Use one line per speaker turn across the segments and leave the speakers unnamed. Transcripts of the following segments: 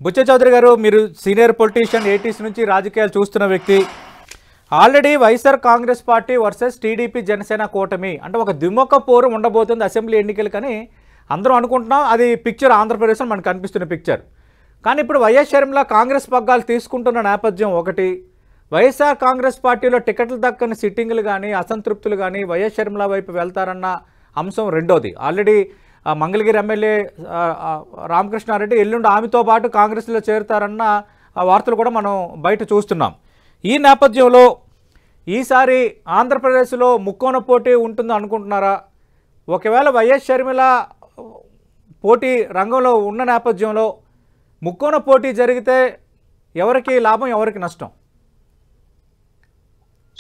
బుచ్చ చౌదరి గారు, మీరు senior politician, 80s నుంచి రాజకీయాలు చూస్తున్న వ్యక్తి. Already YSR Congress party versus TDP Janasena కూటమి అంటే ఒక ద్విముఖ పోరు ఉండబోతుంది అసెంబ్లీ ఎన్నికలు కానీ అందరూ అనుకుంటున్నాం. అది పిక్చర్ ఆంధ్రప్రదేశ్లో మనకు కనిపిస్తున్న పిక్చర్. కానీ ఇప్పుడు వైఎస్ షర్మిల కాంగ్రెస్ పగ్గాలు తీసుకుంటున్న నేపథ్యం ఒకటి, వైఎస్ఆర్ కాంగ్రెస్ పార్టీలో టికెట్లు దక్కని సిట్టింగులు కానీ అసంతృప్తులు కానీ వైఎస్ షర్మిల వైపు వెళ్తారన్న అంశం రెండోది. ఆల్రెడీ మంగళగిరి ఎమ్మెల్యే రామకృష్ణారెడ్డి ఎల్లుండి ఆమెతో పాటు కాంగ్రెస్లో చేరుతారన్న వార్తలు కూడా మనం బయట చూస్తున్నాం. ఈ నేపథ్యంలో ఈసారి ఆంధ్రప్రదేశ్లో ముక్కోన పోటీ ఉంటుంది అనుకుంటున్నారా? ఒకవేళ వైఎస్ షర్మిల పోటీ రంగంలో ఉన్న నేపథ్యంలో ముక్కోన పోటీ జరిగితే ఎవరికి లాభం, ఎవరికి నష్టం?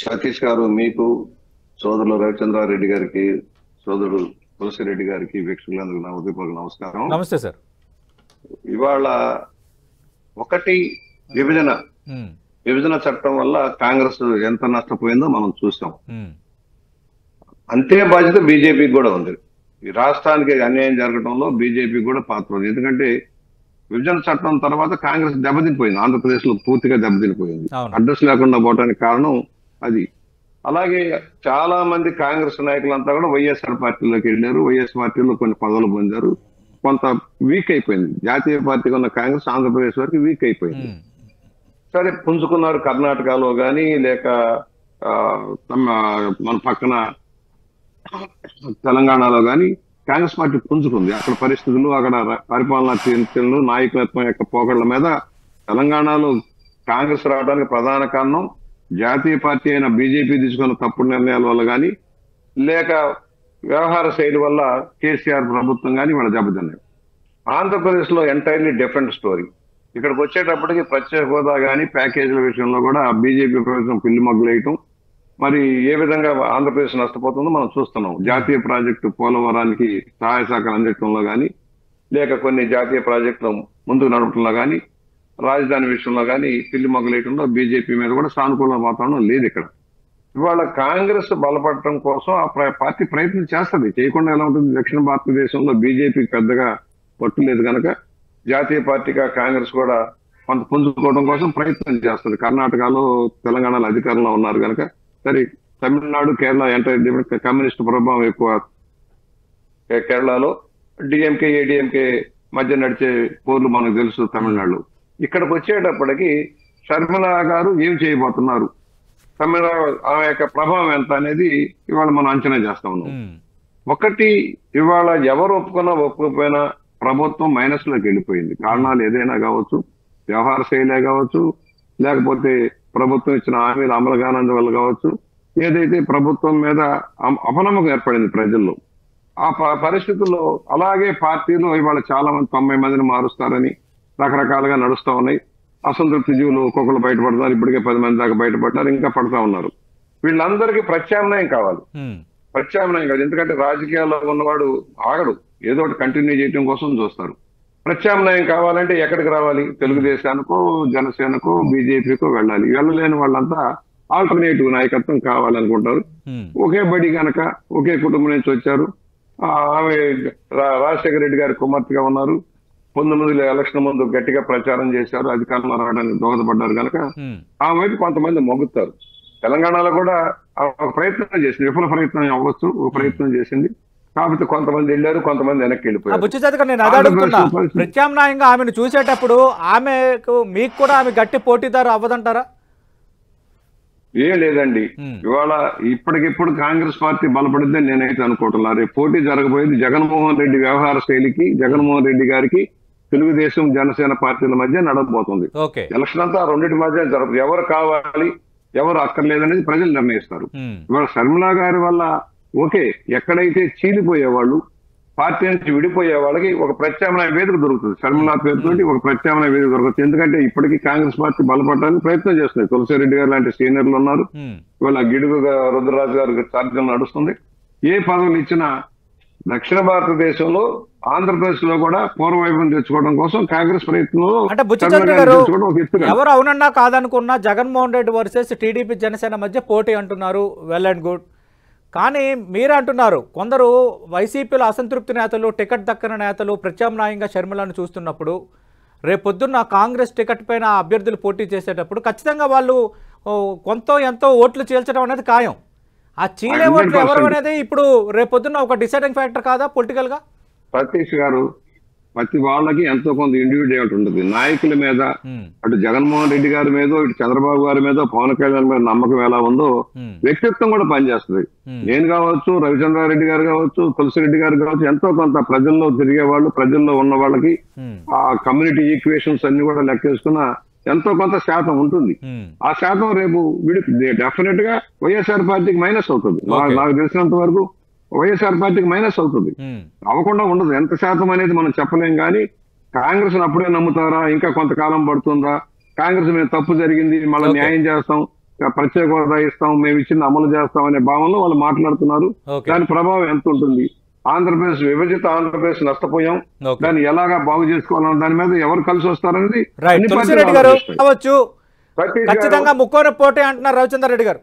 సతీష్ గారు, మీకు సోదరులు రవిచంద్రారెడ్డి గారికి, సోదరుడు తులసిరెడ్డి గారికి, వీక్షకులందరికీ నా ఉదయపూర్వక నమస్కారం.
నమస్తే సార్.
ఇవాళ ఒకటి విభజన చట్టం వల్ల కాంగ్రెస్ ఎంత నష్టపోయిందో మనం చూసాం. అంతే బాధ్యత బీజేపీకి కూడా ఉంది. ఈ రాష్ట్రానికి అన్యాయం జరగడంలో బీజేపీ కూడా పాత్ర ఉంది. ఎందుకంటే విభజన చట్టం తర్వాత కాంగ్రెస్ దెబ్బతినిపోయింది, ఆంధ్రప్రదేశ్ లో పూర్తిగా దెబ్బతినిపోయింది. అడ్రస్ లేకుండా పోవడానికి కారణం అది. అలాగే చాలా మంది కాంగ్రెస్ నాయకులంతా కూడా వైఎస్ఆర్ పార్టీలోకి వెళ్ళారు, వైఎస్ పార్టీలో కొన్ని పదవులు పొందారు. కొంత వీక్ అయిపోయింది జాతీయ పార్టీగా ఉన్న కాంగ్రెస్, ఆంధ్రప్రదేశ్ వరకు వీక్ అయిపోయింది. సరే పుంజుకున్నారు కర్ణాటకలో కానీ, లేక మన పక్కన తెలంగాణలో కానీ కాంగ్రెస్ పార్టీ పుంజుకుంది. అక్కడ పరిస్థితులు, అక్కడ పరిపాలనా తీర్చలు, నాయకత్వం యొక్క పోకడల మీద తెలంగాణలో కాంగ్రెస్ రావడానికి ప్రధాన కారణం జాతీయ పార్టీ అయిన బీజేపీ తీసుకున్న తప్పుడు నిర్ణయాల వల్ల కానీ, లేక వ్యవహార శైలి వల్ల కేసీఆర్ ప్రభుత్వం కానీ వాళ్ళ దెబ్బతిన్నాయి. ఆంధ్రప్రదేశ్ లో ఎంటైర్లీ డిఫరెంట్ స్టోరీ. ఇక్కడికి వచ్చేటప్పటికి ప్రత్యేక హోదా కానీ ప్యాకేజీల విషయంలో కూడా బీజేపీ ప్రభుత్వం పిల్లి మొగ్గులేయటం, మరి ఏ విధంగా ఆంధ్రప్రదేశ్ నష్టపోతుందో మనం చూస్తున్నాం. జాతీయ ప్రాజెక్టు పోలవరానికి సహాయ సహకారం అందించడంలో కానీ, లేక కొన్ని జాతీయ ప్రాజెక్టులు ముందుకు నడపడంలో కానీ, రాజధాని విషయంలో కానీ పిల్లి మొగ్గలేయడంలో బీజేపీ మీద కూడా సానుకూల వాతావరణం లేదు. ఇక్కడ ఇవాళ కాంగ్రెస్ బలపడటం కోసం ఆ పార్టీ ప్రయత్నం చేస్తుంది, చేయకుండా ఎలా ఉంటుంది? దక్షిణ భారతదేశంలో బీజేపీకి పెద్దగా పట్టు లేదు కనుక జాతీయ పార్టీగా కాంగ్రెస్ కూడా కొంత పుంజుకోవడం కోసం ప్రయత్నం చేస్తుంది. కర్ణాటకలో, తెలంగాణలో అధికారంలో ఉన్నారు కనుక. సరే తమిళనాడు, కేరళ ఎంటర్ కమ్యూనిస్ట్ ప్రభావం ఎక్కువ. కేరళలో డిఎంకే ఏడిఎంకే మధ్య నడిచే పోర్లు మనకు తెలుసు తమిళనాడు. ఇక్కడికి వచ్చేటప్పటికి షర్మిల గారు ఏం చేయబోతున్నారు, తమిళ ఆమె యొక్క ప్రభావం ఎంత అనేది ఇవాళ మనం అంచనా చేస్తా ఉన్నాం. ఒకటి, ఇవాళ ఎవరు ఒప్పుకున్నా ఒప్పుకోకపోయినా ప్రభుత్వం మైనస్ లోకి వెళ్ళిపోయింది. కారణాలు ఏదైనా కావచ్చు, వ్యవహార శైలే కావచ్చు, లేకపోతే ప్రభుత్వం ఇచ్చిన హామీలు అమలు కానందు వల్ల కావచ్చు, ఏదైతే ప్రభుత్వం మీద అపనమ్మకం ఏర్పడింది ప్రజల్లో. ఆ పరిస్థితుల్లో అలాగే పార్టీలో ఇవాళ చాలా మంది 90 మందిని మారుస్తారని రకరకాలుగా నడుస్తా ఉన్నాయి. అసంతృప్తి జీవులు ఒక్కొక్కరు బయటపడతారు. ఇప్పటికే 10 మంది దాకా బయటపడ్డారు, ఇంకా పడతా ఉన్నారు. వీళ్ళందరికీ ప్రత్యామ్నాయం కావాలి. ప్రత్యామ్నాయం కాదు, ఎందుకంటే రాజకీయాల్లో ఉన్నవాడు ఆగడు, ఏదో ఒకటి కంటిన్యూ చేయడం కోసం చూస్తారు. ప్రత్యామ్నాయం కావాలంటే ఎక్కడికి రావాలి? తెలుగుదేశానికో, జనసేనకో, బీజేపీకో వెళ్ళాలి. వెళ్ళలేని వాళ్ళంతా ఆల్టర్నేటివ్ నాయకత్వం కావాలనుకుంటారు. ఒకే బడి కనుక, ఒకే కుటుంబం నుంచి వచ్చారు. ఆమె రాజశేఖర రెడ్డి గారి కుమార్తెగా ఉన్నారు. 19 ఎలక్షన్ ముందు గట్టిగా ప్రచారం చేశారు, అధికారంలో రావడానికి దోహదపడ్డారు కనుక ఆమె వైపు కొంతమంది మొగ్గుతారు. తెలంగాణలో కూడా ప్రయత్నం చేసింది, విఫల ప్రయత్నం అవ్వచ్చు, ఒక ప్రయత్నం చేసింది. కాకపోతే కొంతమంది వెళ్ళారు, కొంతమంది వెనక్కి వెళ్ళిపోయారు.
ప్రత్యామ్నాయంగా ఆమెను చూసేటప్పుడు ఆమెకు మీకు కూడా ఆమె గట్టి పోటీదారు అవ్వదంటారా?
ఏం లేదండి, ఇవాళ ఇప్పటికిప్పుడు కాంగ్రెస్ పార్టీ బలపడిద్దని నేనైతే అనుకుంటున్నా. రేపు పోటీ జరగబోయేది జగన్మోహన్ రెడ్డి వ్యవహార శైలికి, జగన్మోహన్ రెడ్డి గారికి తెలుగుదేశం జనసేన పార్టీల మధ్య నడవబోతుంది. ఎలక్షన్ అంతా రెండింటి మధ్య జరగదు. ఎవరు కావాలి, ఎవరు అక్కర్లేదనేది ప్రజలు నిర్ణయిస్తారు. ఇవాళ షర్మిల గారి వల్ల ఓకే, ఎక్కడైతే చీలిపోయేవాళ్ళు, పార్టీ నుంచి విడిపోయే వాళ్ళకి ఒక ప్రత్యామ్నాయ వేదిక దొరుకుతుంది. షర్మిల పేరుతోటి ఒక ప్రత్యామ్నాయ వేదిక దొరుకుతుంది. ఎందుకంటే ఇప్పటికీ కాంగ్రెస్ పార్టీ బలపడడానికి ప్రయత్నం చేస్తుంది. తులసిరెడ్డి గారు లాంటి సీనియర్లు ఉన్నారు. ఇవాళ గిడుగు రుద్రరాజు గారికి చార్జీలు నడుస్తుంది. ఏ పదవులు ఇచ్చినా దక్షిణ భారతదేశంలో, ఆంధ్రప్రదేశ్ లో కూడా పూర్వవైభవం తెచ్చుకోవడం కోసం కాంగ్రెస్ ప్రయత్నంలో.
అంటే బుచ్చచంద్ర గారు, ఎవరు అవునన్నా కాదనుకున్నా జగన్మోహన్ రెడ్డి వర్సెస్ టీడీపీ జనసేన మధ్య పోటీ అంటున్నారు, వెల్ అండ్ గుడ్. కానీ మీరు అంటున్నారు కొందరు వైసీపీలో అసంతృప్తి నేతలు, టికెట్ దక్కన నేతలు ప్రత్యామ్నాయంగా షర్మిలను చూస్తున్నప్పుడు రేపొద్దున్న కాంగ్రెస్ టికెట్ పైన అభ్యర్థులు పోటీ చేసేటప్పుడు ఖచ్చితంగా వాళ్ళు కొంత ఎంతో ఓట్లు చీల్చడం అనేది ఖాయం. ఆ చీలే ఓట్లు ఎవరు అనేది ఇప్పుడు రేపొద్దున్న ఒక డిసైడింగ్ ఫ్యాక్టర్ కాదా పొలిటికల్గా?
సతీష్ గారు, ప్రతి వాళ్ళకి ఎంతో కొంత ఇండివిజువాలిటీ ఉంటుంది. నాయకుల మీద అటు జగన్మోహన్ రెడ్డి గారి మీద, ఇటు చంద్రబాబు గారి మీద, పవన్ కళ్యాణ్ మీద నమ్మకం ఎలా ఉందో వ్యక్తిత్వం కూడా పనిచేస్తుంది. నేను కావచ్చు, రవిచంద్రారెడ్డి గారు కావచ్చు, తులసిరెడ్డి గారు కావచ్చు, ఎంతో కొంత ప్రజల్లో తిరిగే వాళ్ళు, ప్రజల్లో ఉన్న వాళ్ళకి ఆ కమ్యూనిటీ ఈక్వేషన్స్ అన్ని కూడా లెక్కేసుకున్న ఎంతో కొంత శాతం ఉంటుంది. ఆ శాతం రేపు డెఫినెట్ గా వైఎస్ఆర్ పార్టీకి మైనస్ అవుతుంది. నాకు తెలిసినంత వరకు వైఎస్ఆర్ పార్టీకి మైనస్ అవుతుంది, అవ్వకుండా ఉండదు. ఎంత శాతం అనేది మనం చెప్పలేం. కానీ కాంగ్రెస్ అప్పుడే నమ్ముతారా, ఇంకా కొంతకాలం పడుతుందా, కాంగ్రెస్ మీద తప్పు జరిగింది మళ్ళీ న్యాయం చేస్తాం, ప్రత్యేక హోదా ఇస్తాం, మేము ఇచ్చింది అమలు చేస్తాం అనే భావనలో వాళ్ళు మాట్లాడుతున్నారు. దాని ప్రభావం ఎంత ఉంటుంది? ఆంధ్రప్రదేశ్ విభజిత ఆంధ్రప్రదేశ్ నష్టపోయాం, దాన్ని ఎలాగా బాగు చేసుకోవాలన్న దాని మీద ఎవరు కలిసి వస్తారనేది
ఖచ్చితంగా ముక్కోన పోటీ అంటున్నారు రవిచంద్రారెడ్డి గారు.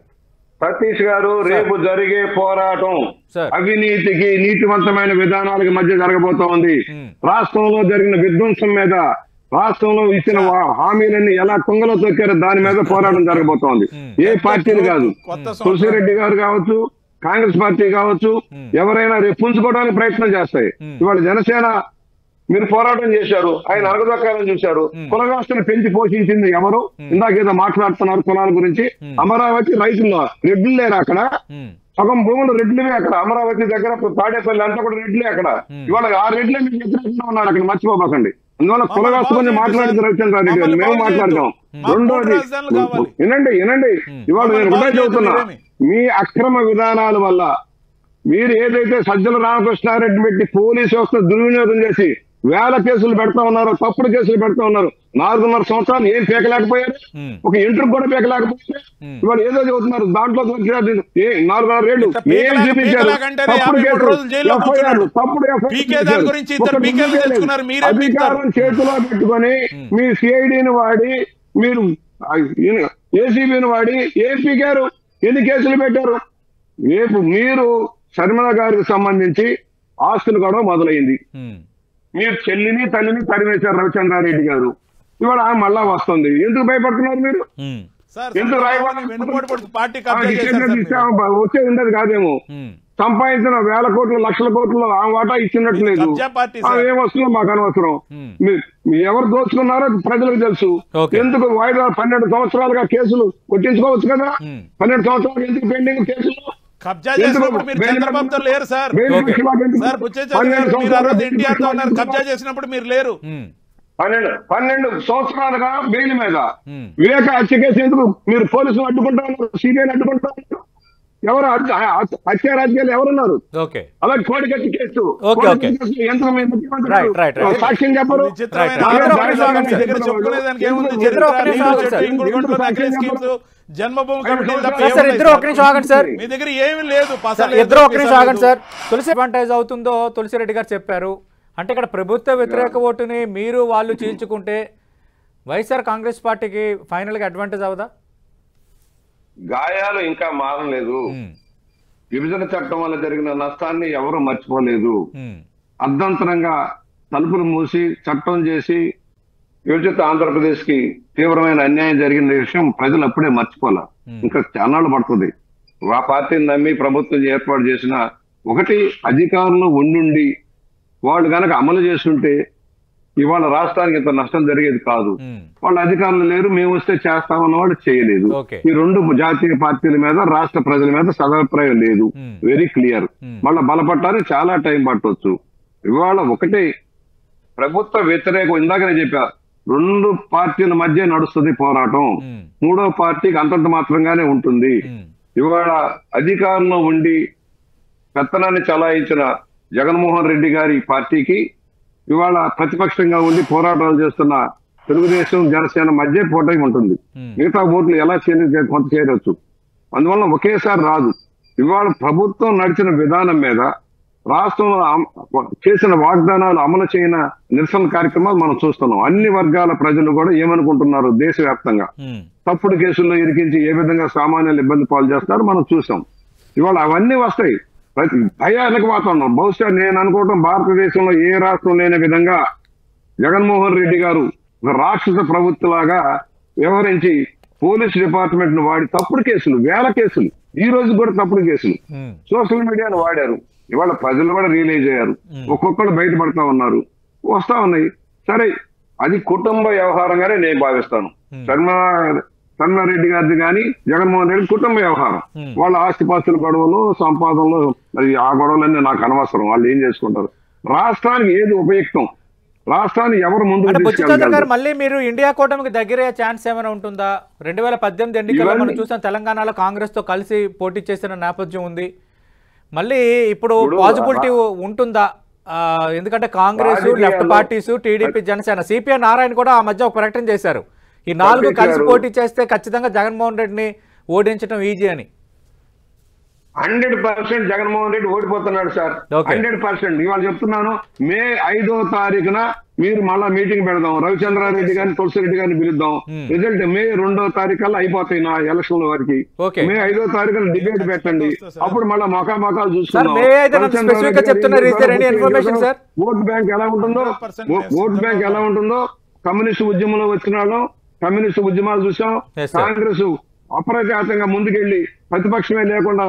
సతీష్ గారు, రేపు జరిగే పోరాటం అవినీతికి, నీతివంతమైన విధానాలకు మధ్య జరగబోతోంది. రాష్ట్రంలో జరిగిన విధ్వంసం మీద, రాష్ట్రంలో ఇచ్చిన హామీలన్నీ ఎలా కుంగలో తొక్కారో దాని మీద పోరాటం జరగబోతోంది. ఏ పార్టీలు కాదు, తులసిరెడ్డి గారు కావచ్చు, కాంగ్రెస్ పార్టీ కావచ్చు, ఎవరైనా రేపు పుంజుకోవడానికి ప్రయత్నం చేస్తాయి. ఇవాళ జనసేన మీరు పోరాటం చేశారు, ఆయన అరగదొక్కాలని చూశారు. కులగాస్తుని పెంచి పోషించింది ఎవరు? ఇందాకేదో మాట్లాడుతున్నారు కులాల గురించి. అమరావతి రైతుల్లో రెడ్లు లేరు అక్కడ, సగం భూములు రెడ్లవే అక్కడ. అమరావతి దగ్గర తాడేపల్లి అంతా కూడా రెడ్లే అక్కడ. ఇవాళ ఆ రెడ్లే మీకు వ్యతిరేకంగా ఉన్నారు అక్కడ, మర్చిపోబాకండి. అందువల్ల కులగాస్తు గురించి మాట్లాడితే రవిచంద్రారెడ్డి గారు మేము మాట్లాడతాం. రెండోది వినండి, ఇవాళ నేను ఒకటే చెబుతున్నా, మీ అక్రమ విధానాల వల్ల మీరు ఏదైతే సజ్జల రామకృష్ణారెడ్డి పెట్టి పోలీసు వ్యవస్థ దుర్వినియోగం చేసి వేల కేసులు పెడతా ఉన్నారు, తప్పుడు కేసులు పెడతా ఉన్నారు. 4.5 సంవత్సరాలు ఏం పీకలేకపోయారు, ఒక ఇంటర్వ్యూ కూడా పీకలేకపోయారు. ఇవాళ ఏదో చెబుతున్నారు, దాంట్లో 4.5 ఏళ్ళు ఏం చూపించారు? తప్పుడు కేసులు, తప్పుడు అధికారం చేతిలో పెట్టుకొని మీ సిఐడిని వాడి, మీరు ఏసీబీని వాడి ఏం పీకారు? ఎన్ని కేసులు పెట్టారు? రేపు మీరు శర్మిల గారికి సంబంధించి ఆస్తులు కూడా మొదలైంది. మీరు చెల్లిని తల్లిని తరిమేశారు రవిచంద్రారెడ్డి గారు. ఇవాళ మళ్ళా వస్తుంది. ఎందుకు భయపడుతున్నారు మీరు? ఎందుకు వచ్చేది ఉండదు కాదేమో. సంపాదించిన వేల కోట్లు, లక్షల కోట్లు ఆ వాటా ఇచ్చినట్టు లేదు. ఏమొస్తుందో మాకు అనవసరం. ఎవరు దోచుకున్నారో ప్రజలకు తెలుసు. ఎందుకు వాయిదా 12 సంవత్సరాలుగా కేసులు కొట్టించుకోవచ్చు కదా? 12 సంవత్సరాలు ఎందుకు పెండింగ్ కేసులు?
కబ్జా చేసినప్పుడు మీరు చంద్రబాబుతో లేరు సార్. కబ్జా చేసినప్పుడు మీరు లేరు.
12 సంవత్సరాలుగా బెయిల్ మీద వివేక హత్య కేసు ఎందుకు మీరు పోలీసులు అడ్డుకుంటా ఉన్నారు, సిబిఐని అడ్డుకుంటా ఉన్నారు? ఎవరు హత్య రాజకీయాలు ఎవరున్నారు? అలాగే కోడికత్తి కేసు సాక్ష్యం చెప్పరు.
జన్మభూమి
మీ దగ్గర ఏమి లేదు. తులసి అడ్వాంటేజ్ అవుతుందో తులసిరెడ్డి గారు చెప్పారు. అంటే ఇక్కడ ప్రభుత్వ వ్యతిరేక ఓటుని మీరు వాళ్ళు చీల్చుకుంటే వైఎస్ఆర్ కాంగ్రెస్ పార్టీకి ఫైనల్ గా అడ్వాంటేజ్ అవదా?
గాయాలు ఇంకా మారలేదు. విభజన చట్టం వల్ల జరిగిన నష్టాన్ని ఎవరు మర్చిపోలేదు. అర్ధంతరంగా తలుపులు మూసి చట్టం చేసి విభజిత ఆంధ్రప్రదేశ్ కి తీవ్రమైన అన్యాయం జరిగిన విషయం ప్రజలు అప్పుడే మర్చిపోలే. ఇంకా చాన్నాళ్ళు పడుతుంది. ఆ పార్టీని నమ్మి ప్రభుత్వం ఏర్పాటు చేసిన ఒకటి అధికారులు ఉండి వాళ్ళు కనుక అమలు చేస్తుంటే ఇవాళ రాష్ట్రానికి ఇంత నష్టం జరిగేది కాదు. వాళ్ళ అధికారులు లేరు, మేము వస్తే చేస్తామన్న వాళ్ళు చేయలేదు. ఈ రెండు జాతీయ పార్టీల మీద, రాష్ట్ర ప్రజల మీద సదాభిప్రాయం లేదు. Very clear. మళ్ళీ బలపడటానికి చాలా టైం పట్టవచ్చు. ఇవాళ ఒకటే ప్రభుత్వ వ్యతిరేకం, ఇందాకనే చెప్పా, 2 పార్టీల మధ్య నడుస్తుంది పోరాటం. 3వ పార్టీకి అంతంత మాత్రంగానే ఉంటుంది. ఇవాళ అధికారంలో ఉండి పెత్తనాన్ని చలాయించిన జగన్మోహన్ రెడ్డి గారి పార్టీకి ఇవాళ ప్రతిపక్షంగా ఉండి పోరాటాలు చేస్తున్న తెలుగుదేశం జనసేన మధ్య పోటీ ఉంటుంది. మిగతా ఓట్లు ఎలా కొంత చేరవచ్చు. అందువల్ల ఒకేసారి రాదు. ఇవాళ ప్రభుత్వం నడిచిన విధానం మీద, రాష్ట్రంలో చేసిన వాగ్దానాలు అమలు చేయన నిరసన కార్యక్రమాలు మనం చూస్తున్నాం. అన్ని వర్గాల ప్రజలు కూడా ఏమనుకుంటున్నారు, దేశవ్యాప్తంగా తప్పుడు కేసుల్లో ఇరికించి ఏ విధంగా సామాన్యులు ఇబ్బంది పాలు చేస్తారో మనం చూసాం. ఇవాళ అవన్నీ వస్తాయి. భయానికి వాతావరణం. బహుశా నేను అనుకోవటం భారతదేశంలో ఏ రాష్ట్రం లేని విధంగా జగన్మోహన్ రెడ్డి గారు ఒక రాక్షస ప్రభుత్వలాగా వ్యవహరించి పోలీస్ డిపార్ట్మెంట్ ను వాడి తప్పుడు కేసులు, వేల కేసులు, ఈ రోజు కూడా తప్పుడు కేసులు సోషల్ మీడియాను వాడారు. ఇవాళ ప్రజలు కూడా రియలైజ్ అయ్యారు, ఒక్కొక్కరు బయటపడతా ఉన్నారు, వస్తా ఉన్నాయి. సరే, అది కుటుంబ వ్యవహారంగానే నేను భావిస్తాను. శర్మారెడ్డి గారిది కానీ జగన్మోహన్ రెడ్డి కుటుంబ వ్యవహారం. వాళ్ళ ఆస్తిపాస్తుల గొడవలు, సంపాదనలు, మరి ఆ గొడవలన్నీ నాకు అనవసరం. వాళ్ళు ఏం చేసుకుంటారు. రాష్ట్రానికి ఏది ఉపయుక్తం, రాష్ట్రాన్ని ఎవరు ముందు
బుచ్చిచంద్ర గారు, మళ్ళీ మీరు ఇండియా కూటమికి దగ్గరయ్యే ఛాన్స్ ఏమైనా ఉంటుందా? 2018 ఎన్నికల్లో మనం చూసాం, తెలంగాణలో కాంగ్రెస్ తో కలిసి పోటీ చేసిన నేపథ్యం ఉంది. మళ్ళీ ఇప్పుడు పాజిబిలిటీ ఉంటుందా? ఎందుకంటే Congress, left parties, TDP, Janasena, CPI Narayana కూడా ఆ మధ్య ఒక ప్రకటన చేశారు, ఈ 4 కలిసి పోటీ చేస్తే ఖచ్చితంగా జగన్మోహన్ రెడ్డిని ఓడించడం ఈజీ అని.
100% జగన్మోహన్ రెడ్డి ఓడిపోతున్నాడు సార్. 100%. ఇవాళ చెప్తున్నాను, మే 5వ తారీఖున మీరు మళ్ళా మీటింగ్ పెడదాం. రవిచంద్రారెడ్డి గారిని, తులసిరెడ్డి గారిని పిలుద్దాం. రిజల్ట్ మే 2వ తారీఖు అయిపోతాయి నా ఎలక్షన్ వరకు. మే 5వ తారీఖున డిబేట్ పెట్టండి, అప్పుడు మళ్ళా మొఖాలు చూసుకుందాం. ఓట్ బ్యాంక్ ఎలా ఉంటుందో కమ్యూనిస్ట్ ఉద్యమంలో వచ్చిన వాళ్ళం, కమ్యూనిస్ట్ ఉద్యమాలు చూసాం. కాంగ్రెస్ అప్రజాతంగా ముందుకెళ్లి ప్రతిపక్షమే లేకుండా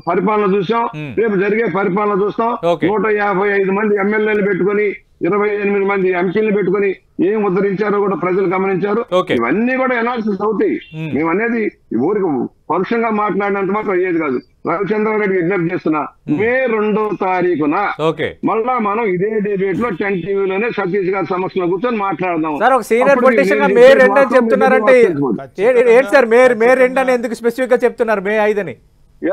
పరిపాలన చూసాం. రేపు జరిగే పరిపాలన చూస్తాం. 155 మంది ఎమ్మెల్యేలు పెట్టుకుని 28 మంది ఎంపీలు పెట్టుకుని ఏం ఉద్ధరించారో కూడా ప్రజలు గమనించారు. ఇవన్నీ కూడా అనాలిసిస్ అవుతాయి. మేము అనేది ఊరికి పరుషంగా మాట్లాడినంత మాత్రం అయ్యేది కాదు. రవిచంద్రారెడ్డి విజ్ఞప్తి చేస్తున్నా, మే 2వ తారీఖున మళ్ళా మనం ఇదే డిబేట్ లో 10 టీవీలోనే సతీష్ గారి సమక్షంలో కూర్చొని మాట్లాడదాం.
సార్, ఒక సీనియర్ పొలిటీషియన్ గా మే 2 అని చెప్తున్నారంటే ఏంటి సార్? మే 2 అని ఎందుకు స్పెసిఫిక్ గా చెప్తున్నారు? మే 5 అని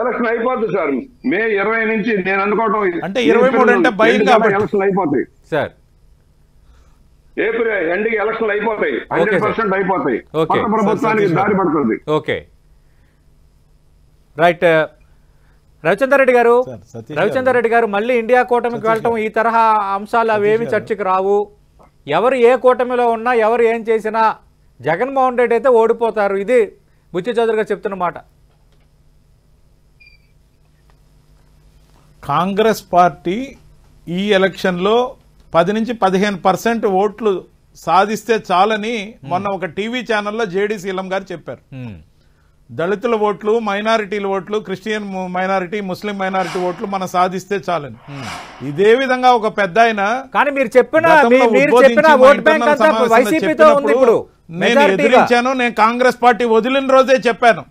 ఎలక్షన్ అయిపోతుంది సార్. మే 20 నుంచి నేను అనుకోవటం
అంటే 23 అంటే భయం కాబట్టి
ఎలక్షన్ అయిపోతాయి
సార్.
ఏప్రిల్ ఎండింగ్ ఎలక్షన్ అయిపోతాయి, 100% అయిపోతాయి. కొత్త ప్రభుత్వానికి దారి పడుతుంది.
Okay, right. రవిచంద్రారెడ్డి గారు మళ్ళీ ఇండియా కూటమికి వెళ్ళటం, ఈ తరహా అంశాలు అవేమి చర్చకు రావు. ఎవరు ఏ కూటమిలో ఉన్నా, ఎవరు ఏం చేసినా జగన్మోహన్ రెడ్డి అయితే ఓడిపోతారు. ఇది బుచ్చి చౌదరి గారు చెప్తున్న మాట.
కాంగ్రెస్ పార్టీ ఈ ఎలక్షన్లో 10 నుంచి 15% ఓట్లు సాధిస్తే చాలని మొన్న ఒక టీవీ ఛానల్లో జేడీ శీలం గారు చెప్పారు. దళితుల ఓట్లు, మైనారిటీల ఓట్లు, క్రిస్టియన్ మైనారిటీ, ముస్లిం మైనారిటీ ఓట్లు మనం సాధిస్తే చాలని. ఇదే విధంగా ఒక పెద్ద ఆయన నేను ఎదిరించాను, నేను కాంగ్రెస్ పార్టీ వదిలిన రోజే చెప్పాను.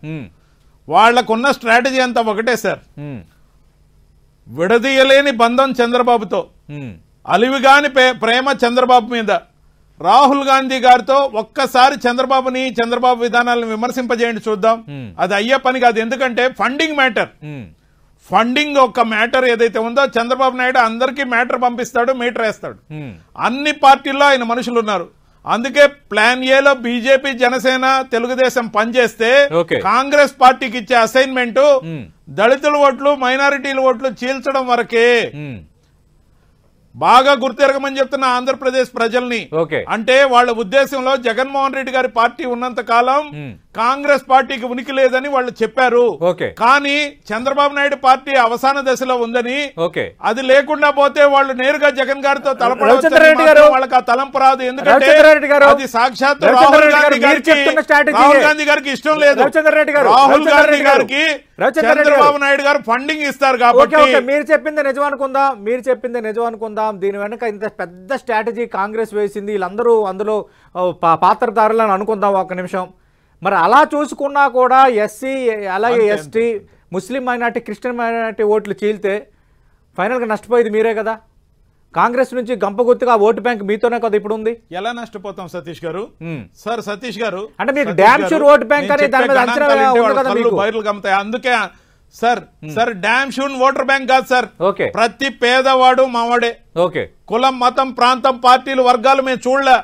వాళ్లకున్న స్ట్రాటజీ అంతా ఒకటే సార్, విడదీయలేని బంధం చంద్రబాబుతో, అలివిగాని ప్రేమ చంద్రబాబు మీద. రాహుల్ గాంధీ గారితో ఒక్కసారి చంద్రబాబు విధానాలను విమర్శింపజేయండి చూద్దాం. అది అయ్యే పని కాదు. ఎందుకంటే ఫండింగ్ ఒక మ్యాటర్ ఏదైతే ఉందో, చంద్రబాబు నాయుడు అందరికీ మ్యాటర్ పంపిస్తాడు, మీటర్ వేస్తాడు. అన్ని పార్టీల్లో ఆయన మనుషులు ఉన్నారు. అందుకే ప్లాన్ ఏలో బీజేపీ, జనసేన, తెలుగుదేశం పనిచేస్తే కాంగ్రెస్ పార్టీకి ఇచ్చే అసైన్మెంట్ దళితుల ఓట్లు, మైనారిటీల ఓట్లు చీల్చడం వరకే. బాగా గుర్తెరగమని చెప్తున్న ఆంధ్రప్రదేశ్ ప్రజల్ని. అంటే వాళ్ళ ఉద్దేశంలో జగన్మోహన్ రెడ్డి గారి పార్టీ ఉన్నంత కాలం కాంగ్రెస్ పార్టీకి ఉనికి లేదని వాళ్ళు చెప్పారు. కానీ చంద్రబాబు నాయుడు పార్టీ అవసాన దశలో ఉందని, అది లేకుండా పోతే వాళ్ళు నేరుగా జగన్ గారితో తలపడారు. వాళ్ళకి ఆ తలంపు రాదు. ఎందుకంటే అది సాక్షాత్ రాహుల్ గాంధీ గారికి ఇష్టం లేదు. రాహుల్ గాంధీ గారికి చంద్రబాబు నాయుడు గారు ఫండింగ్ ఇస్తారు కాబట్టి.
మీరు చెప్పింది నిజం అనుకుందాం. దీని వెనక ఇంత పెద్ద స్ట్రాటజీ కాంగ్రెస్ వేసింది, వీళ్ళందరూ అందులో పాత్రధారులను అనుకుందాం ఒక నిమిషం. మరి అలా చూసుకున్నా కూడా ఎస్సీ, అలాగే ఎస్టీ, ముస్లిం మైనార్టీ, క్రిస్టియన్ మైనార్టీ ఓట్లు చీల్తే ఫైనల్గా నష్టపోయేది మీరే కదా. కాంగ్రెస్ నుంచి గంపగుర్తుగా ఓటు బ్యాంక్ మీతోనే కదా ఇప్పుడు ఉంది.
ఎలా నష్టపోతాం సతీష్ గారు? సార్ సతీష్ గారు,
అంటే మీకు డ్యామ్ షూర్ ఓటు బ్యాంక్ అనే దాని మీద అంచనా ఉంది కదా మీకు.
వైర్లు గమ్ముతాయి. అందుకే sir damn sure voter bank కాదు సార్. ప్రతి పేదవాడు మావాడే. కులం, మతం, ప్రాంతం, పార్టీలు, వర్గాలు మేము చూడలే.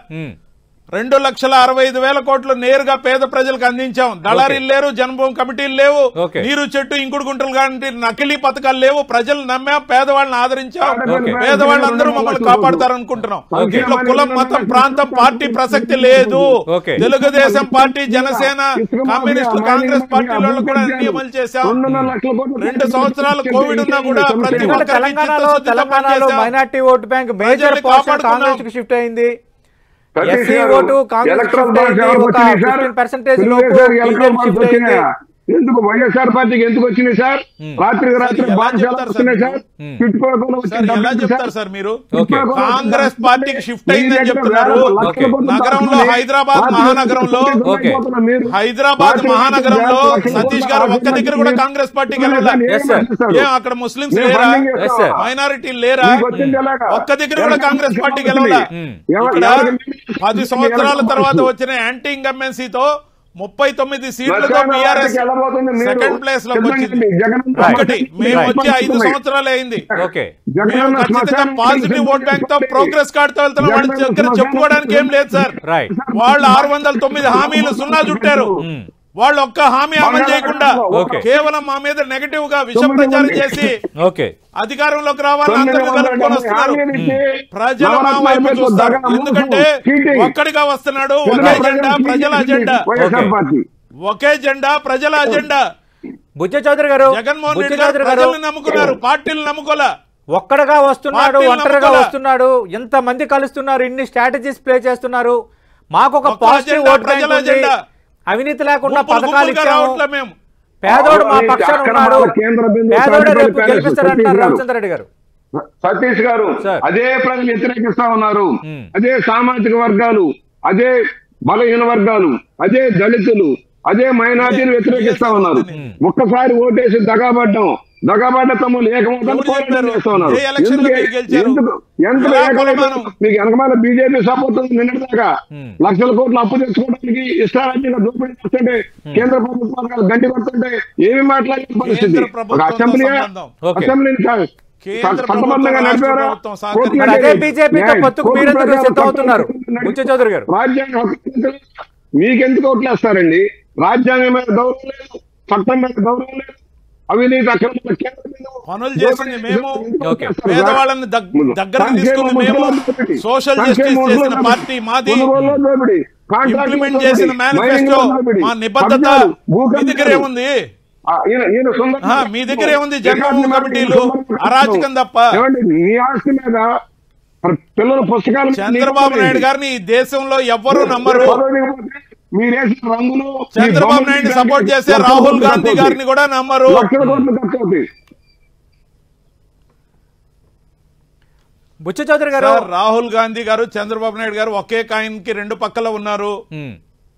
2,65,000 కోట్లు నేరుగా పేద ప్రజలకు అందించాం. దళారీలు లేరు, జన్మభూమి కమిటీలు లేవు, నీరు చెట్టు, ఇంకుడు గుంటలు లాంటి నకిలీ పథకాలు లేవు. ప్రజలు నమ్మాం, పేదవాళ్ళని ఆదరించాం. పేదవాళ్ళందరూ మమ్మల్ని కాపాడతారనుకుంటున్నాం. దీంట్లో కులం, మతం, ప్రాంతం, పార్టీ ప్రసక్తి లేదు. తెలుగుదేశం పార్టీ, జనసేన, కమ్యూనిస్టు, కాంగ్రెస్ పార్టీలో కూడా అన్ని అమలు చేశాం. 2 సంవత్సరాలు కోవిడ్ ఉన్నా కూడా ప్రతి
తెలంగాణలో minority vote bank major Congress కు షిఫ్ట్ అయింది. ఎస్సీ ఓటు కాంగ్రెస్ షిఫ్ట్ అయింది, ఒక 15% లోపు బీజేపీ షిఫ్ట్ అయింది.
ఎందుకు వైఎస్ఆర్ పార్టీకి ఎందుకు వచ్చినాయి సార్? రాత్రికి రాత్రి బాధ్యతలు వస్తున్నాయి సార్.
ఎలా చెప్తారు సార్ మీరు? కాంగ్రెస్ పార్టీకి షిఫ్ట్ అయిందని చెప్తున్నారు. నగరంలో హైదరాబాద్ మహానగరంలో సతీష్ గారు ఒక్క దగ్గర కూడా కాంగ్రెస్ పార్టీకి వెళ్ళాలి. అక్కడ ముస్లింస్ లేరా, మైనారిటీలు లేరా? ఒక్క దగ్గర కూడా కాంగ్రెస్ పార్టీకి వెళ్ళాలి. ఇక్కడ 10 సంవత్సరాల తర్వాత వచ్చిన యాంటీ ఇన్కంబెన్సీతో 39 సీట్లతో బీఆర్ఎస్ సెకండ్ ప్లేస్ లోకి వచ్చింది. ఒకటి మేము వచ్చి 5 సంవత్సరాలు అయింది. మేము ఖచ్చితంగా పాజిటివ్ ఓట్ బ్యాంక్ తో ప్రోగ్రెస్ కార్డ్ తో వెళ్తున్నాం. వాళ్ళ దగ్గర చెప్పుకోవడానికి ఏం లేదు సార్. వాళ్ళు 609 హామీలు సున్నా చుట్టారు. వాళ్ళు ఒక్క హామీ అమలు చేయకుండా కేవలం మా మీద నెగటివ్ గా విష ప్రచారం చేసి అధికారంలోకి రావాలని అందరూ కలుపుకొని వస్తున్నారు. ప్రజలు మా వైపు చూస్తారు. ఎందుకంటే ఒక్కడిగా వస్తున్నాడు. ఒకే జెండా, ప్రజల అజెండా. ఒకే జెండా, ప్రజల అజెండా.
బుచ్చ చౌదరి గారు,
జగన్మోహన్ రెడ్డి గారు ప్రజల్ని నమ్ముకున్నారు, పార్టీలు నమ్ముకోలే.
ఒక్కడగా వస్తున్నాడు, ఒంటరిగా వస్తున్నాడు. ఎంత మంది కలుస్తున్నారు, ఇన్ని స్ట్రాటజీస్ ప్లే చేస్తున్నారు. మాకు ఒక పాజిటివ్ ఓట్ బ్యాంక్ ఉంది, అవినీతి లేకుండా పథకాలు ఇచ్చాము, పేదోడు మా పక్షాన ఉన్నాడు, పేదోడు రేపు గెలిపిస్తారంటారు రామచంద్ర రెడ్డి గారు.
సతీష్ గారు, అదే ప్రజలు వ్యతిరేకిస్తా ఉన్నారు. అదే సామాజిక వర్గాలు, అదే బలహీన వర్గాలు, అదే దళితులు, అదే మైనార్టీలు వ్యతిరేకిస్తా ఉన్నారు. ఒక్కసారి ఓటేసి దగాబడ్డ తమ్ముళ్ళు ఏకమవుతాను చేస్తా ఉన్నారు. మీకు వెనకమాల బీజేపీ సపోర్ట్ ఉంది. నిన్నటిదాకా లక్షల కోట్లు అప్పు తెచ్చుకోవడానికి ఇష్టారాజ్యంగా దోపిడీ చేస్తుంటే, కేంద్ర ప్రభుత్వ పథకాలు గంటి కొడుతుంటే ఏమి మాట్లాడే పరిస్థితి. ఒక అసెంబ్లీని చట్టబద్ధంగా నడిపారా? రాజ్యాంగ మీకెందుకు ఓట్లేస్తారండి? రాజ్యాంగం మీద గౌరవం లేదు, చట్టం మీద గౌరవం లేదు. అవినీతి అక్రమాల
పనులు చేసింది మేము, పేదవాళ్ళని దగ్గర తీసుకుని మేము, సోషల్ జస్టిస్ చేసిన పార్టీ మాది, ఇంప్లిమెంట్ చేసిన మేనిఫెస్టో మా నిబద్ధత. మీ దగ్గర ఏముంది? మీ దగ్గర ఏముంది? జన్మభూమి కమిటీలు అరాచకం తప్ప.
మీ ఆస్తి మీద పిల్లల పుస్తకాలు
చంద్రబాబు నాయుడు గారిని ఈ దేశంలో ఎవ్వరూ నమ్మరు.
మీరేసిన రంగులు
చంద్రబాబు నాయుడు సపోర్ట్ చేసే రాహుల్ గాంధీ గారిని కూడా నమ్మరు.
బుచ్చ చౌదరి గారు,
రాహుల్ గాంధీ గారు, చంద్రబాబు నాయుడు గారు ఒకే కాయిన్ కి రెండు పక్కల ఉన్నారు.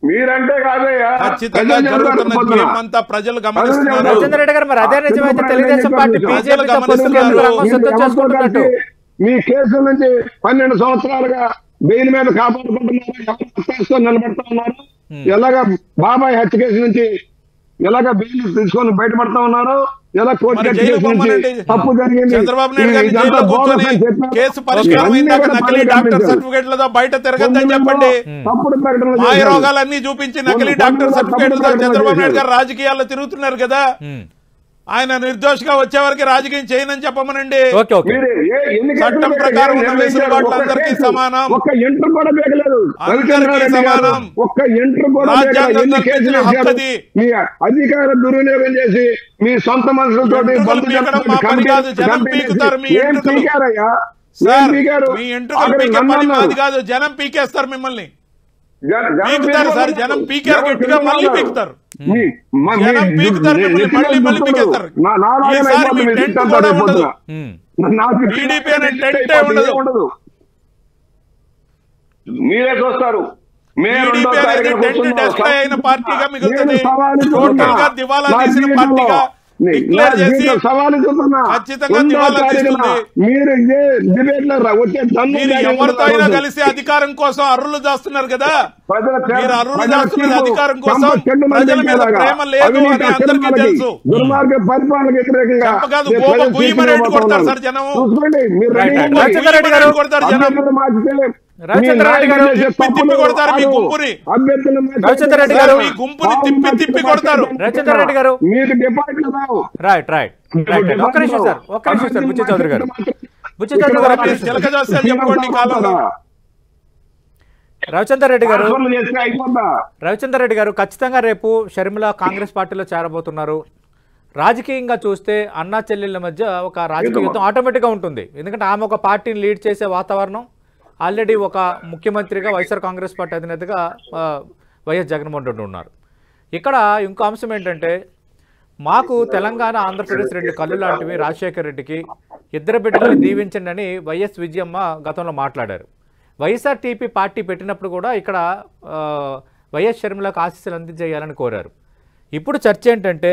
మీరంటే కాదయ్యా,
ఖచ్చితంగా జరుగుతున్న గేమ్ అంతా ప్రజలు గమనిస్తున్నారు.
రాజేంద్ర రెడ్డి గారు, మరి అదే నిజమైతే తెలుగుదేశం పార్టీ
ప్రజలు గమనిస్తున్నారు.
మీ కేసుల నుంచి 12 సంవత్సరాలుగా బెయిల్ మీద కాపాడుకుంటున్నారు, ఎవరు నిలబెడతా ఉన్నారు. ఎలాగా బాబాయ్ హత్య కేసు నుంచి ఎలాగా బెయిల్ తీసుకొని బయటపడతా ఉన్నారు, ఎలా కోర్టు తప్పు జరిగింది.
చంద్రబాబు నాయుడు గారి జైల్లో కూర్చొని కేసు పరిష్కారం అయిందాక నకిలీ డాక్టర్ సర్టిఫికేట్లతో బయట తిరగద్దని చెప్పండి.
తప్పుడు ప్రకటన
మాయ రోగాలన్నీ చూపించి నకిలీ డాక్టర్ సర్టిఫికేట్లతో చంద్రబాబు నాయుడు గారు రాజకీయాల్లో తిరుగుతున్నారు కదా. ఆయన నిర్దోషిగా వచ్చేవరకు రాజకీయం చేయనని చెప్పమనండి. చట్టం ప్రకారం ఉన్న వెసులుబాట్లు అందరికీ సమానం, అందరికీ సమానం. రాజ్యాంగంలో కల్పించిన హక్కది.
మీ అధికార దుర్వినియోగం చేసి మీ సొంత మనుషులతో
మా పని కాదు, జనం పీకుతారు. మీ ఎంట్రుకలు మీ ఎంట్రుకలు పీకే పని మాది కాదు, జనం పీకేస్తారు మిమ్మల్ని. పీకుతారు సార్, జనం పీకారు గట్టిగా, మళ్ళీ పీకుతారు. జనం పీకుతారు మిమ్మల్ని, మళ్ళీ పీకేస్తారు. ఈసారి మీ టెంట్ కూడా ఉండదు, టీడీపీ అనే టెంటే ఉండదు.
మీరే చూస్తారు.
టీడీపీ అనేది టెంట్ డెస్ట్రాయ్ అయిన పార్టీగా మిగులుతుంది. టోటల్ గా దివాలా తీసిన పార్టీగా డిక్లేర్ చేసి ఖచ్చితంగా దివాలా తీస్తుంది. మీరు ఎవరితో అయినా కలిసి అధికారం కోసం అర్రులు చేస్తున్నారు కదా. మీరు అర్రులు చేస్తున్నది అధికారం కోసం, ప్రజల మీద ప్రేమ లేదు అని అందరికీ తెలుసు. కాదు, గోప గుయ్యమనేట్టు కొడతారు సార్ జనం, కొడతారు జనం.
రవిచంద్ర రెడ్డి గారు
తిప్పి కొడతారు మీ గుంపుని.
రవిచంద్ర రెడ్డి గారు
మీ గుంపుని తిప్పి కొడతారు.
రవిచంద్ర రెడ్డి గారు, రైట్ ఒక్క నిమిషం సార్, బుచ్చ చౌదరి గారు,
చిలక జోస్యాలు చెప్పుకోండి కాలంలో.
రవిచంద్ర రెడ్డి గారు ఖచ్చితంగా రేపు షర్మిల కాంగ్రెస్ పార్టీలో చేరబోతున్నారు. రాజకీయంగా చూస్తే అన్నా చెల్లెళ్ళ మధ్య ఒక రాజకీయ యుద్ధం ఆటోమేటిక్గా ఉంటుంది. ఎందుకంటే ఆమె ఒక పార్టీని లీడ్ చేసే వాతావరణం, ఆల్రెడీ ఒక ముఖ్యమంత్రిగా వైఎస్ఆర్ కాంగ్రెస్ పార్టీ అధినేతగా వైఎస్ జగన్మోహన్ రెడ్డి ఉన్నారు. ఇక్కడ ఇంకో అంశం ఏంటంటే, మాకు తెలంగాణ ఆంధ్రప్రదేశ్ రెండు కళ్ళు లాంటివి, రాజశేఖర రెడ్డికి ఇద్దరు బిడ్డలని దీవించండి అని వైఎస్ విజయమ్మ గతంలో మాట్లాడారు. వైఎస్ఆర్టీపీ పార్టీ పెట్టినప్పుడు కూడా ఇక్కడ వైఎస్ షర్మిలకు ఆశీస్సులు అందించేయాలని కోరారు. ఇప్పుడు చర్చ ఏంటంటే,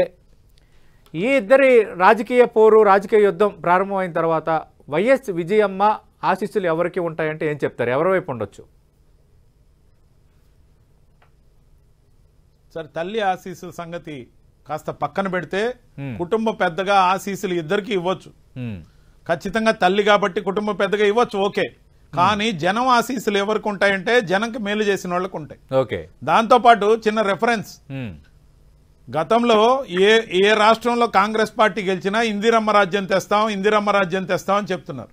ఈ ఇద్దరి రాజకీయ పోరు, రాజకీయ యుద్ధం ప్రారంభమైన తర్వాత వైఎస్ విజయమ్మ ఆశీస్సులు ఎవరికి ఉంటాయంటే ఏం చెప్తారు? ఎవరి వైపు ఉండొచ్చు?
సార్, తల్లి ఆశీస్సుల సంగతి కాస్త పక్కన పెడితే, కుటుంబ పెద్దగా ఆశీస్సులు ఇద్దరికి ఇవ్వచ్చు. ఖచ్చితంగా తల్లి కాబట్టి కుటుంబ పెద్దగా ఇవ్వచ్చు, ఓకే. కానీ జనం ఆశీస్సులు ఎవరికి ఉంటాయంటే జనంకి మేలు చేసిన వాళ్ళకు ఉంటాయి.
ఓకే.
దాంతో పాటు చిన్న రెఫరెన్స్, గతంలో ఏ రాష్ట్రంలో కాంగ్రెస్ పార్టీ గెలిచినా ఇందిరమ్మ రాజ్యం తెస్తాం, ఇందిరమ్మ రాజ్యం తెస్తాం అని చెప్తున్నారు.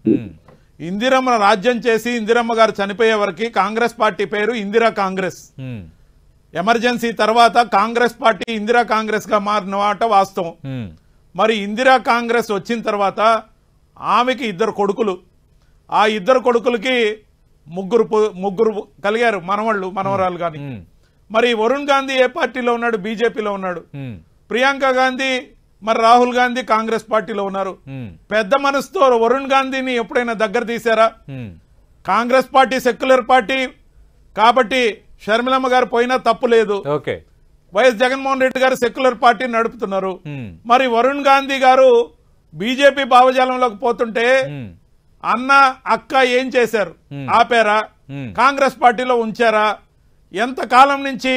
ఇందిరమ్మ రాజ్యం చేసి ఇందిరమ్మ గారు చనిపోయే వరకు కాంగ్రెస్ పార్టీ పేరు ఇందిరా కాంగ్రెస్. ఎమర్జెన్సీ తర్వాత కాంగ్రెస్ పార్టీ ఇందిరా కాంగ్రెస్ గా మారిన మాట వాస్తవం. మరి ఇందిరా కాంగ్రెస్ వచ్చిన తర్వాత ఆమెకి ఇద్దరు కొడుకులు, ఆ ఇద్దరు కొడుకులకి ముగ్గురు కలిగారు, మనవాళ్ళు మనవరాలు గాని. మరి వరుణ్ గాంధీ ఏ పార్టీలో ఉన్నాడు? బీజేపీలో ఉన్నాడు. ప్రియాంక గాంధీ, మరి రాహుల్ గాంధీ కాంగ్రెస్ పార్టీలో ఉన్నారు. పెద్ద మనసుతో వరుణ్ గాంధీని ఎప్పుడైనా దగ్గర తీశారా? కాంగ్రెస్ పార్టీ సెక్యులర్ పార్టీ కాబట్టి షర్మిలమ్మ గారు పోయినా తప్పు లేదు. వైఎస్ జగన్మోహన్ రెడ్డి గారు సెక్యులర్ పార్టీ నడుపుతున్నారు. మరి వరుణ్ గాంధీ గారు బీజేపీ భావజాలంలోకి పోతుంటే అన్న అక్క ఏం చేశారు? ఆపారా? కాంగ్రెస్ పార్టీలో ఉంచారా? ఎంతకాలం నుంచి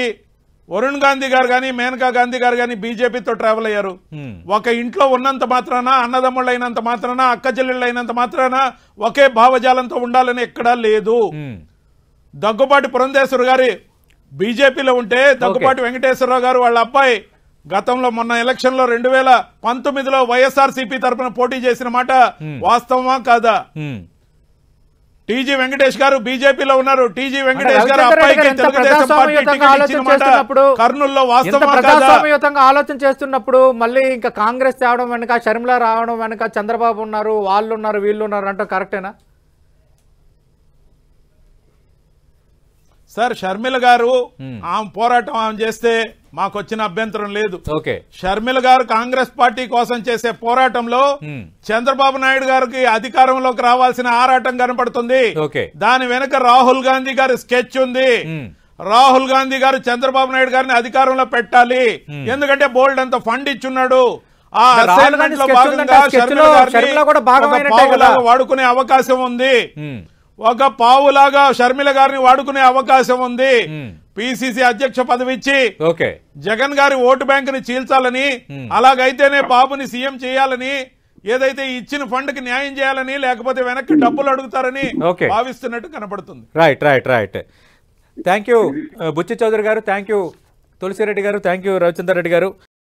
వరుణ్ గాంధీ గారు గాని మేనకా గాంధీ గారు గాని బీజేపీతో ట్రావెల్ అయ్యారు. ఒక ఇంట్లో ఉన్నంత మాత్రాన, అన్నదమ్ముళ్ళు అయినంత మాత్రాన, అక్క చెల్లెళ్ళు అయినంత మాత్రాన ఒకే భావజాలంతో ఉండాలని ఎక్కడా లేదు. దగ్గుబాటి పురంధేశ్వర్ గారి బీజేపీలో ఉంటే దగ్గుబాటి వెంకటేశ్వరరావు గారు వాళ్ళ అబ్బాయి గతంలో మొన్న ఎలక్షన్ లో 2019లో వైఎస్ఆర్సీపీ తరఫున పోటీ చేసిన మాట వాస్తవమా కాదా? టీజీ వెంకటేష్ గారు బీజేపీలో ఉన్నారు. టీజీ వెంకటేష్ గారు అబ్బాయికి తెలుగుదేశం పార్టీ టికెట్ ఇచ్చిన మాట కర్నూలులో వాస్తవమా కాదా?
ప్రజాస్వామ్యయుతంగా ఆలోచన చేస్తున్నప్పుడు మళ్ళీ ఇంకా కాంగ్రెస్ తేవడం వెనక, షర్మిల రావడం వెనక చంద్రబాబు ఉన్నారు, వాళ్ళు ఉన్నారు, వీళ్ళు ఉన్నారు అంటే కరెక్టేనా?
సార్, షర్మిల గారు ఆమె పోరాటం ఆమె చేస్తే మాకు వచ్చిన అభ్యంతరం లేదు. షర్మిల గారు కాంగ్రెస్ పార్టీ కోసం చేసే పోరాటంలో చంద్రబాబు నాయుడు గారికి అధికారంలోకి రావాల్సిన ఆరాటం కనపడుతుంది. దాని వెనుక రాహుల్ గాంధీ గారి స్కెచ్ ఉంది. రాహుల్ గాంధీ గారు చంద్రబాబు నాయుడు గారిని అధికారంలో పెట్టాలి, ఎందుకంటే బోల్డ్ అంత ఫండ్ ఇచ్చున్నాడు. ఆ అసైన్మెంట్ లో భాగంగా షర్మిల గారిని వాడుకునే అవకాశం ఉంది. ఒక పావులాగా షర్మిల గారిని వాడుకునే అవకాశం ఉంది. పిసిసి అధ్యక్ష పదవి ఇచ్చి జగన్ గారి ఓటు బ్యాంకుని చీల్చాలని, అలాగైతేనే బాబుని సీఎం చేయాలని, ఏదైతే ఇచ్చిన ఫండ్ కి న్యాయం చేయాలని, లేకపోతే వెనక్కి డబ్బులు అడుగుతారని భావిస్తున్నట్టు కనపడుతుంది.
రైట్. థ్యాంక్ యూ బుచ్చి చౌదరి గారు, థ్యాంక్ యూ తులసిరెడ్డి గారు, థ్యాంక్ యూ రవిచంద్ర రెడ్డి గారు.